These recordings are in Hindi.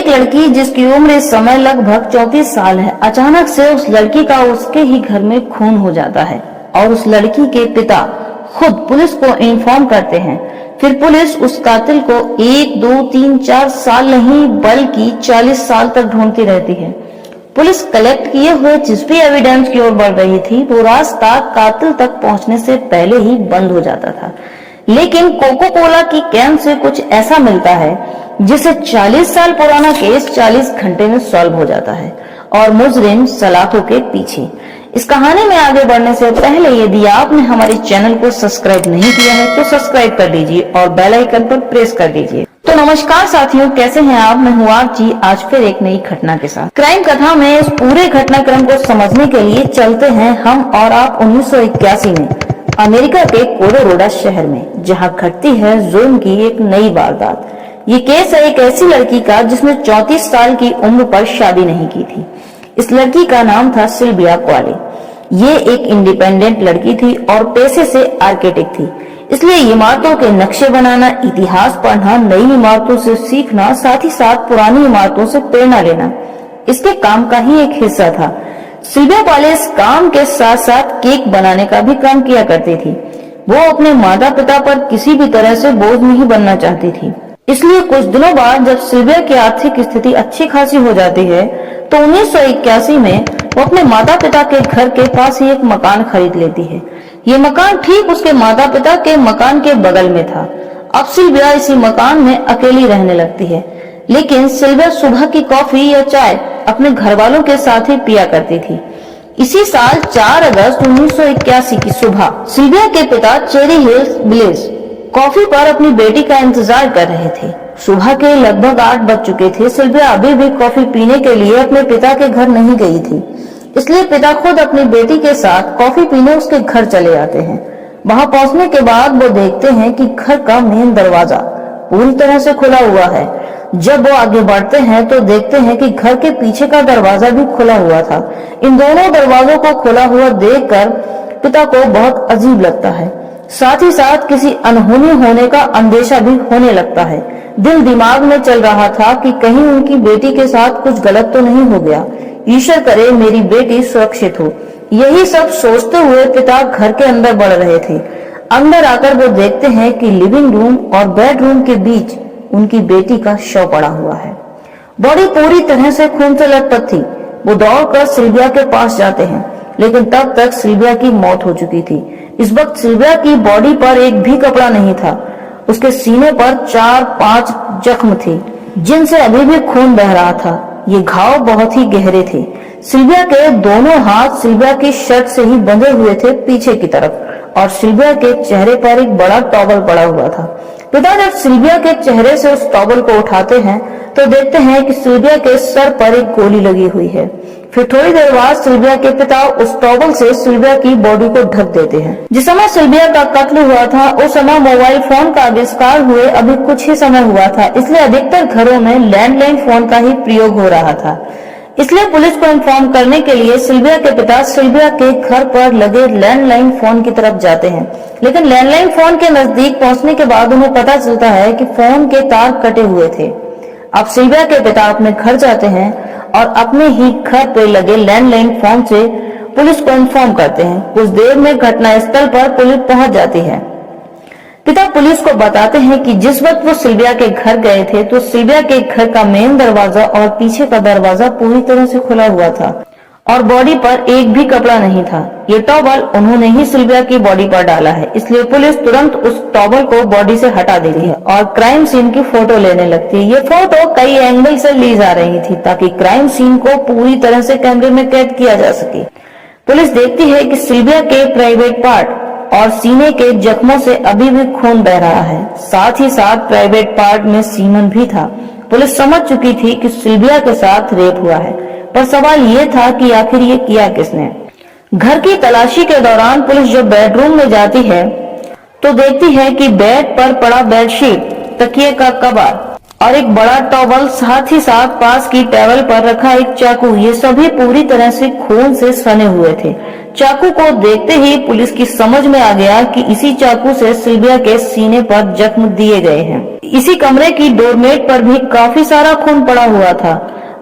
लड़की जिसकी उम्र इस समय लगभग 34 साल है, अचानक से उस लड़की का उसके ही घर में खून हो जाता है और उस लड़की के पिता खुद पुलिस को इन्फॉर्म करते हैं। फिर पुलिस उस कातिल को 1, 2, 3, 4 साल नहीं बल्कि 40 साल तक ढूंढती रहती है। पुलिस कलेक्ट किए हुए जिस भी एविडेंस की ओर बढ़ रही थी वो रास्ता कातिल तक पहुंचने से पहले ही बंद हो जाता था। लेकिन कोको कोला की कैन से कुछ ऐसा मिलता है जिसे 40 साल पुराना केस 40 घंटे में सॉल्व हो जाता है और मुजरिम सलाखों के पीछे। इस कहानी में आगे बढ़ने से पहले यदि आपने हमारे चैनल को सब्सक्राइब नहीं किया है तो सब्सक्राइब कर दीजिए और बेल आइकन पर प्रेस कर दीजिए। तो नमस्कार साथियों, कैसे हैं आप? मैं हूँ आप जी, आज फिर एक नई घटना के साथ। क्राइम कथा में इस पूरे घटनाक्रम को समझने के लिए चलते हैं हम और आप 1981 में अमेरिका के कोलोराडो शहर में, जहाँ घटती है जुल्म की एक नई वारदात। ये केस है एक ऐसी लड़की का जिसने 34 साल की उम्र पर शादी नहीं की थी। इस लड़की का नाम था सिल्विया क्वाले। ये एक इंडिपेंडेंट लड़की थी और पेशे से आर्किटेक्ट थी, इसलिए इमारतों के नक्शे बनाना, इतिहास पढ़ना, नई इमारतों से सीखना, साथ ही साथ पुरानी इमारतों से प्रेरणा लेना इसके काम का ही एक हिस्सा था। सिल्विया क्वाले इस काम के साथ साथ केक बनाने का भी काम किया करती थी। वो अपने माता पिता पर किसी भी तरह से बोझ नहीं बनना चाहती थी, इसलिए कुछ दिनों बाद जब सिल्विया की आर्थिक स्थिति अच्छी खासी हो जाती है तो 1981 में वो अपने माता पिता के घर के पास ही एक मकान खरीद लेती है। ये मकान ठीक उसके माता पिता के मकान के बगल में था। अब सिल्विया इसी मकान में अकेली रहने लगती है, लेकिन सिल्विया सुबह की कॉफी या चाय अपने घर वालों के साथ ही पिया करती थी। इसी साल 4 अगस्त 1981 की सुबह सिल्विया के पिता चेरी हिल्स विलेज कॉफी पर अपनी बेटी का इंतजार कर रहे थे। सुबह के लगभग 8 बज चुके थे। सिल्विया अभी भी कॉफी पीने के लिए अपने पिता के घर नहीं गई थी, इसलिए पिता खुद अपनी बेटी के साथ कॉफी पीने उसके घर चले जाते हैं। वहां पहुंचने के बाद वो देखते हैं कि घर का मेन दरवाजा पूरी तरह से खुला हुआ है। जब वो आगे बढ़ते हैं तो देखते हैं कि घर के पीछे का दरवाजा भी खुला हुआ था। इन दोनों दरवाजों को खुला हुआ देखकर पिता को बहुत अजीब लगता है, साथ ही साथ किसी अनहोनी होने का अंदेशा भी होने लगता है। दिल दिमाग में चल रहा था कि कहीं उनकी बेटी के साथ कुछ गलत तो नहीं हो गया। ईश्वर करे मेरी बेटी सुरक्षित हो। यही सब सोचते हुए पिता घर के अंदर बढ़ रहे थे। अंदर आकर वो देखते हैं कि लिविंग रूम और बेडरूम के बीच उनकी बेटी का शव पड़ा हुआ है। बॉडी पूरी तरह से खून से लथपथ थी। वो दौड़कर सिल्विया के पास जाते हैं, लेकिन तब तक सिल्विया की मौत हो चुकी थी। इस वक्त सिल्विया की बॉडी पर एक भी कपड़ा नहीं था। उसके सीने पर 4-5 जख्म थे जिनसे अभी भी खून बह रहा था। ये घाव बहुत ही गहरे थे। सिल्विया के दोनों हाथ सिल्विया की शर्ट से ही बंधे हुए थे पीछे की तरफ और सिल्विया के चेहरे पर एक बड़ा टॉवल पड़ा हुआ था। पिता जब सिल्विया के चेहरे से उस टॉवल को उठाते हैं तो देखते हैं कि सिल्विया के सर पर एक गोली लगी हुई है। फिर थोड़ी देर बाद सिल्विया के पिता उस टॉवल से सिल्विया की बॉडी को ढक देते हैं। जिस समय सिल्विया का कत्ल हुआ था उस समय मोबाइल फोन का आविष्कार हुए अभी कुछ ही समय हुआ था, इसलिए अधिकतर घरों में लैंडलाइन फोन का ही प्रयोग हो रहा था। इसलिए पुलिस को इन्फॉर्म करने के लिए सिल्विया के पिता सिल्विया के घर पर लगे लैंडलाइन फोन की तरफ जाते हैं, लेकिन लैंडलाइन फोन के नजदीक पहुंचने के बाद उन्हें पता चलता है कि फोन के तार कटे हुए थे। अब सिल्विया के पिता अपने घर जाते हैं और अपने ही घर पर लगे लैंडलाइन फोन से पुलिस को इन्फॉर्म करते हैं। कुछ देर में घटनास्थल पर पुलिस पहुंच जाती है। पिता पुलिस को बताते हैं कि जिस वक्त वो सिल्विया के घर गए थे तो सिल्विया के घर का मेन दरवाजा और पीछे का दरवाजा पूरी तरह से खुला हुआ था और बॉडी पर एक भी कपड़ा नहीं था। ये टॉवल उन्होंने ही सिल्विया की बॉडी पर डाला है, इसलिए पुलिस तुरंत उस टॉवल को बॉडी से हटा देती है और क्राइम सीन की फोटो लेने लगती है। ये फोटो कई एंगल से ली जा रही थी ताकि क्राइम सीन को पूरी तरह से कैमरे में कैद किया जा सके। पुलिस देखती है कि सिल्विया के प्राइवेट पार्ट और सीने के जख्मों से अभी भी खून बह रहा है, साथ ही साथ प्राइवेट पार्ट में सीमन भी था। पुलिस समझ चुकी थी कि सिल्विया के साथ रेप हुआ है, पर सवाल ये था कि आखिर ये किया किसने। घर की तलाशी के दौरान पुलिस जब बेडरूम में जाती है तो देखती है कि बेड पर पड़ा बेडशीट, तकिए का कवर और एक बड़ा टॉवल, साथ ही साथ पास की टेबल पर रखा एक चाकू, ये सभी पूरी तरह से खून से सने हुए थे। चाकू को देखते ही पुलिस की समझ में आ गया कि इसी चाकू से सिल्विया के सीने पर जख्म दिए गए हैं। इसी कमरे की डोरमेट पर भी काफी सारा खून पड़ा हुआ था।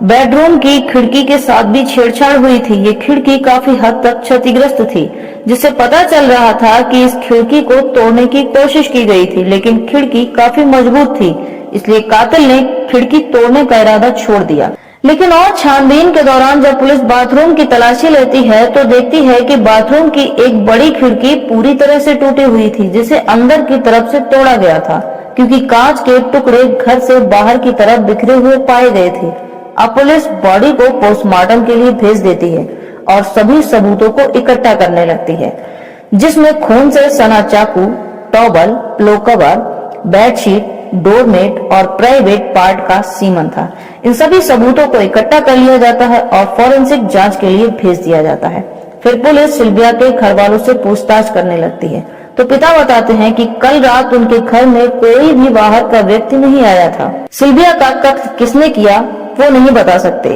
बेडरूम की खिड़की के साथ भी छेड़छाड़ हुई थी। ये खिड़की काफी हद तक क्षतिग्रस्त थी, जिससे पता चल रहा था कि इस खिड़की को तोड़ने की कोशिश की गई थी, लेकिन खिड़की काफी मजबूत थी, इसलिए कातिल ने खिड़की तोड़ने का इरादा छोड़ दिया। लेकिन और छानबीन के दौरान जब पुलिस बाथरूम की तलाशी लेती है तो देखती है कि बाथरूम की एक बड़ी खिड़की पूरी तरह से टूटी हुई थी, जिसे अंदर की तरफ से तोड़ा गया था, क्योंकि कांच के टुकड़े घर से बाहर की तरफ बिखरे हुए पाए गए थे। अब पुलिस बॉडी को पोस्टमार्टम के लिए भेज देती है और सभी सबूतों को इकट्ठा करने लगती है, जिसमें खून से सना चाकू, towel, pillow cover, bedsheet, doormat और प्राइवेट पार्ट का सीमन था। इन सभी सबूतों को इकट्ठा कर लिया जाता है और फॉरेंसिक जांच के लिए भेज दिया जाता है। फिर पुलिस सिल्विया के घर वालों से पूछताछ करने लगती है, तो पिता बताते हैं कि कल रात उनके घर में कोई भी बाहर का व्यक्ति नहीं आया था। सिल्विया का कत्ल किसने किया वो नहीं बता सकते।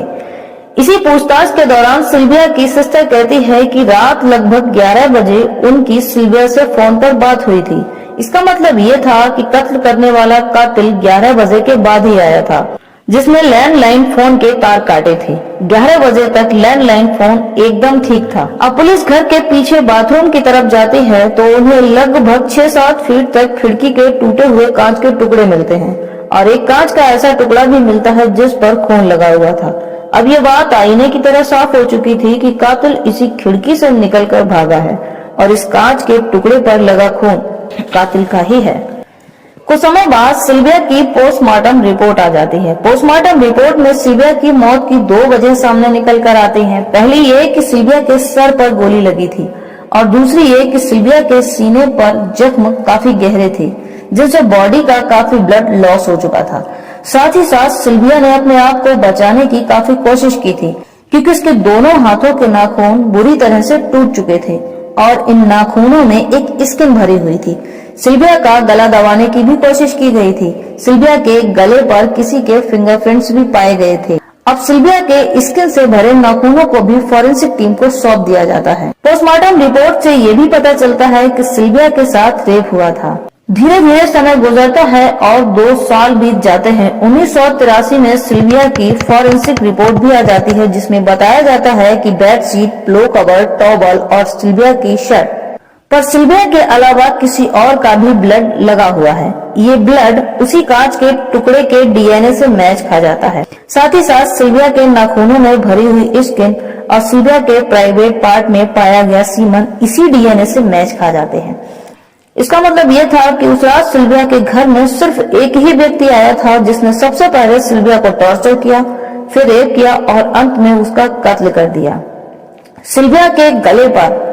इसी पूछताछ के दौरान सिल्विया की सिस्टर कहती है कि रात लगभग 11 बजे उनकी सिल्विया से फोन पर बात हुई थी। इसका मतलब ये था कि कत्ल करने वाला कातिल 11 बजे के बाद ही आया था, जिसने लैंडलाइन फोन के तार काटे थे। 11 बजे तक लैंडलाइन फोन एकदम ठीक था। अब पुलिस घर के पीछे बाथरूम की तरफ जाती है तो उन्हें लगभग 6-7 फीट तक खिड़की के टूटे हुए कांच के टुकड़े मिलते हैं और एक कांच का ऐसा टुकड़ा भी मिलता है जिस पर खून लगा हुआ था। अब ये बात आईने की तरह साफ हो चुकी थी कि कातिल इसी खिड़की से निकलकर भागा है और इस कांच के टुकड़े पर लगा खून कातिल का ही है। कुछ समय बाद सिल्विया की पोस्टमार्टम रिपोर्ट आ जाती है। पोस्टमार्टम रिपोर्ट में सिल्विया की मौत की 2 वजह सामने निकल कर आती हैं। पहली ये कि सिल्विया के सर पर गोली लगी थी और दूसरी ये कि सिल्विया के सीने पर जख्म काफी गहरे थे, जिससे बॉडी का काफी ब्लड लॉस हो चुका था। साथ ही साथ सिल्विया ने अपने आप को बचाने की काफी कोशिश की थी, क्योंकि उसके दोनों हाथों के नाखून बुरी तरह से टूट चुके थे और इन नाखूनों में एक स्किन भरी हुई थी। सिल्विया का गला दबाने की भी कोशिश की गई थी। सिल्विया के गले पर किसी के फिंगरप्रिंट्स भी पाए गए थे। अब सिल्विया के स्किन से भरे नाखूनों को भी फॉरेंसिक टीम को सौंप दिया जाता है। पोस्टमार्टम रिपोर्ट से ये भी पता चलता है कि सिल्विया के साथ रेप हुआ था। धीरे धीरे समय गुजरता है और 2 साल बीत जाते हैं। 1983 में सिल्विया की फॉरेंसिक रिपोर्ट भी आ जाती है, जिसमें बताया जाता है कि बेडशीट, पिलो कवर, टॉवल और सिल्विया की शर्ट पर सिल्विया के अलावा किसी और का भी ब्लड लगा हुआ है। ये ब्लड उसी कांच के टुकड़े के डीएनए से मैच खा जाता है। साथ ही साथ सिल्विया के नाखूनों में भरी हुई स्किन और सिल्विया के प्राइवेट पार्ट में पाया गया सीमन इसी डीएनए से मैच खा जाते हैं। इसका मतलब यह था कि उस रात सिल्विया के घर में सिर्फ एक ही व्यक्ति आया था, जिसने सबसे पहले सिल्विया को टॉर्चर किया, फिर रेप किया और अंत में उसका कत्ल कर दिया। सिल्विया के गले पर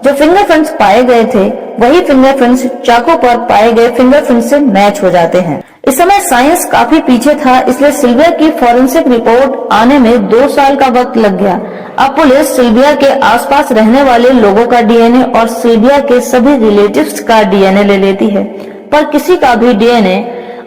जो फिंगरप्रिंट्स पाए गए थे वही फिंगरप्रिंट्स चाकू पर पाए गए फिंगरप्रिंट से मैच हो जाते हैं। इस समय साइंस काफी पीछे था, इसलिए सिल्विया की फॉरेंसिक रिपोर्ट आने में 2 साल का वक्त लग गया। अब पुलिस सिल्विया के आसपास रहने वाले लोगों का डीएनए और सिल्विया के सभी रिलेटिव्स का डीएनए ले लेती है, पर किसी का भी डीएनए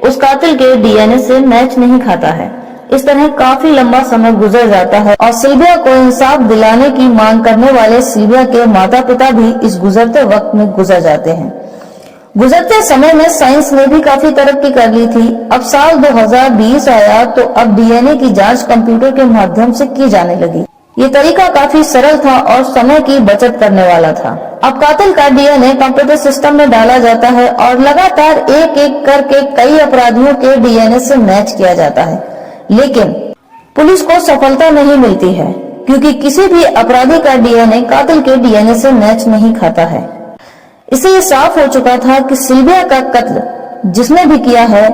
उस कातिल के डीएनए से मैच नहीं खाता है। इस तरह काफी लंबा समय गुजर जाता है और सिल्विया को इंसाफ दिलाने की मांग करने वाले सिल्विया के माता पिता भी इस गुजरते वक्त में गुजर जाते हैं। गुजरते समय में साइंस ने भी काफी तरक्की कर ली थी। अब साल 2020 आया तो अब डीएनए की जांच कंप्यूटर के माध्यम से की जाने लगी। ये तरीका काफी सरल था और समय की बचत करने वाला था। अब कातिल का डीएनए कंप्यूटर सिस्टम में डाला जाता है और लगातार एक एक करके कई अपराधियों के डीएनए से मैच किया जाता है, लेकिन पुलिस को सफलता नहीं मिलती है, क्योंकि किसी भी अपराधी का डीएनए कातिल के डीएनए से मैच नहीं खाता है। इससे ये साफ हो चुका था कि सिल्विया का कत्ल जिसने भी किया है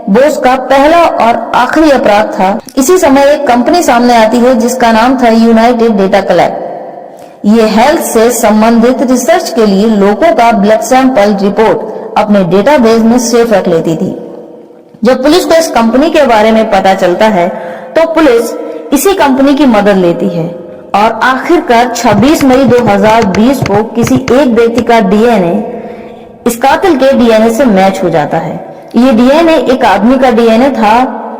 वो उसका पहला और आखिरी अपराध था। इसी समय एक कंपनी सामने आती है जिसका नाम था यूनाइटेड डेटा कलेक्ट। ये हेल्थ से संबंधित रिसर्च के लिए लोगों का ब्लड सैंपल रिपोर्ट अपने डेटाबेस में सेव रख लेती थी। जब पुलिस को इस कंपनी के बारे में पता चलता है तो पुलिस इसी कंपनी की मदद लेती है और आखिरकार 26 मई 2020 को किसी एक व्यक्ति का डीएनए इस कातिल के डीएनए से मैच हो जाता है। ये डीएनए एक आदमी का डीएनए था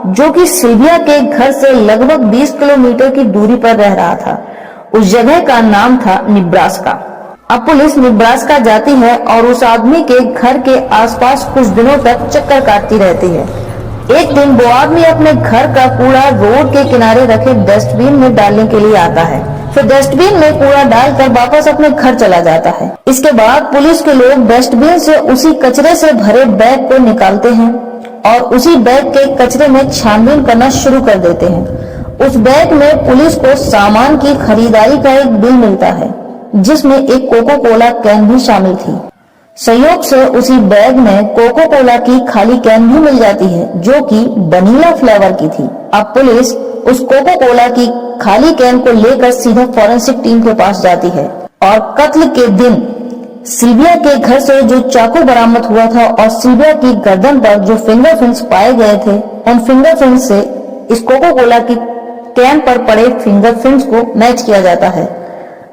जो कि सिल्विया के घर से लगभग 20 किलोमीटर की दूरी पर रह रहा था। उस जगह का नाम था निब्रास्का। अब पुलिस निब्रास्का जाती है और उस आदमी के घर के आसपास कुछ दिनों तक चक्कर काटती रहती है। एक दिन वो आदमी अपने घर का कूड़ा रोड के किनारे रखे डस्टबिन में डालने के लिए आता है। फिर डस्टबिन में कूड़ा डालकर वापस अपने घर चला जाता है। इसके बाद पुलिस के लोग डस्टबिन से उसी कचरे से भरे बैग को निकालते हैं और उसी बैग के कचरे में छानबीन करना शुरू कर देते हैं। उस बैग में पुलिस को सामान की खरीदारी का एक बिल मिलता है, जिसमें एक कोको कोला कैन भी शामिल थी। संयोग से उसी बैग में कोको कोला की खाली कैन भी मिल जाती है, जो कि वनीला फ्लेवर की थी। अब पुलिस उस कोको कोला की खाली कैन को लेकर सीधा फॉरेंसिक टीम के पास जाती है और कत्ल के दिन सिल्विया के घर से जो चाकू बरामद हुआ था और सिल्विया की गर्दन पर जो फिंगरप्रिंट्स पाए गए थे, उन फिंगरप्रिंट्स से इस कोको कोला की कैन पर पड़े फिंगरप्रिंट्स को मैच किया जाता है।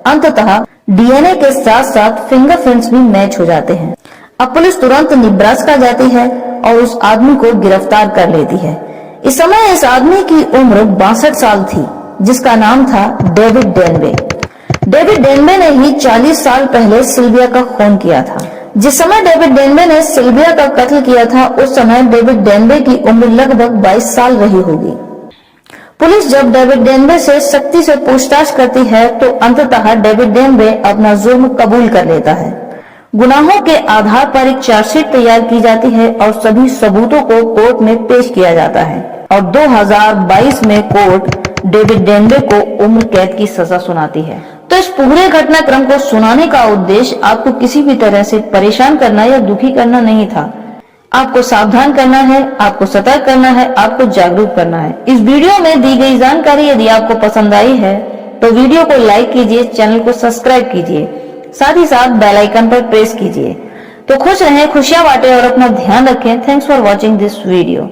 अंततः डीएनए के साथ साथ फिंगरप्रिंट्स भी मैच हो जाते हैं। अब पुलिस तुरंत निब्रास्का जाती है और उस आदमी को गिरफ्तार कर लेती है। इस समय इस आदमी की उम्र 62 साल थी, जिसका नाम था डेविड डेनवे। डेविड डेनवे ने ही 40 साल पहले सिल्विया का खून किया था। जिस समय डेविड डेनवे ने सिल्विया का कत्ल किया था, उस समय डेविड डेनवे की उम्र लगभग 22 साल रही होगी। पुलिस जब डेविड डेनवे से सख्ती से पूछताछ करती है तो अंततः डेविड डेनवे अपना जुर्म कबूल कर लेता है। गुनाहों के आधार पर एक चार्जशीट तैयार की जाती है और सभी सबूतों को कोर्ट में पेश किया जाता है और 2022 में कोर्ट डेविड डेनवे को उम्र कैद की सजा सुनाती है। तो इस पूरे घटनाक्रम को सुनाने का उद्देश्य आपको किसी भी तरह से परेशान करना या दुखी करना नहीं था। आपको सावधान करना है, आपको सतर्क करना है, आपको जागरूक करना है। इस वीडियो में दी गई जानकारी यदि आपको पसंद आई है तो वीडियो को लाइक कीजिए, चैनल को सब्सक्राइब कीजिए, साथ ही साथ बेल आइकन पर प्रेस कीजिए। तो खुश रहें, खुशियां बांटें और अपना ध्यान रखें। Thanks for watching this video.